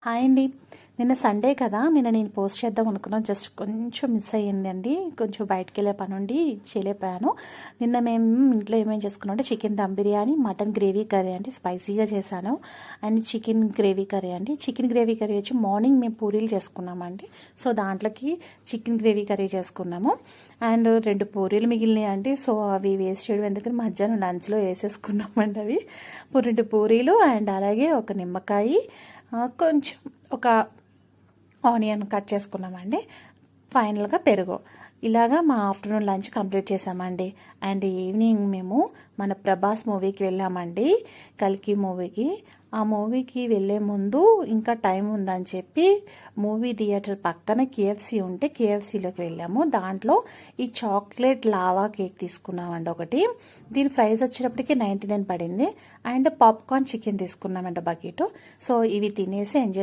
Hi అండి. నిన్న Sunday కదా, నేను పోస్ట్ చేద్దాం అనుకున్నాను. జస్ట్ కొంచెం మిస్ అయ్యిందండి. కొంచెం బయటకు వెళ్ళే పని ఉండి చేయలేకపోయాను. నిన్న మేము ఇంట్లో ఏమేమి చేసుకున్నాం అంటే chicken dum biryani, mutton gravy curry అండి, స్పైసీగా చేశాను. అండ్ చికెన్ గ్రేవీ కర్రీ అండి. చికెన్ గ్రేవీ కర్రీ వచ్చి మార్నింగ్ మేము పూరీలు చేసుకున్నామండి. సో దాంట్లోకి చికెన్ గ్రేవీ కర్రీ చేసుకున్నాము. అండ్ 2 పూరీలు మిగిలినాయి అండి. సో అవి వేస్ట్ చేయడం ఎందుకని మధ్యాహ్నం లంచ్లో వేసేసుకున్నామండి. అవి 2 పూరీలు అండ్ అలాగే ఒక నిమ్మకాయ, కొంచెం ఒక ఆనియన్ కట్ చేసుకున్నామండి. ఫైనల్గా పెరుగు. ఇలాగా మా ఆఫ్టర్నూన్ లంచ్ కంప్లీట్ చేసామండి. అండ్ ఈవినింగ్ మేము మన ప్రభాస్ మూవీకి వెళ్ళామండి, కల్కి మూవీకి. ఆ మూవీకి వెళ్ళే ముందు ఇంకా టైం ఉందని చెప్పి మూవీ థియేటర్ పక్కన కేఎఫ్సి ఉంటే కేఎఫ్సిలోకి వెళ్ళాము. దాంట్లో ఈ చాక్లెట్ లావా కేక్ తీసుకున్నామండి ఒకటి. దీని ప్రైస్ వచ్చేటప్పటికి 99 పడింది. అండ్ పాప్కార్న్ చికెన్ తీసుకున్నామండి బకెట్. సో ఇవి తినేసి ఎంజాయ్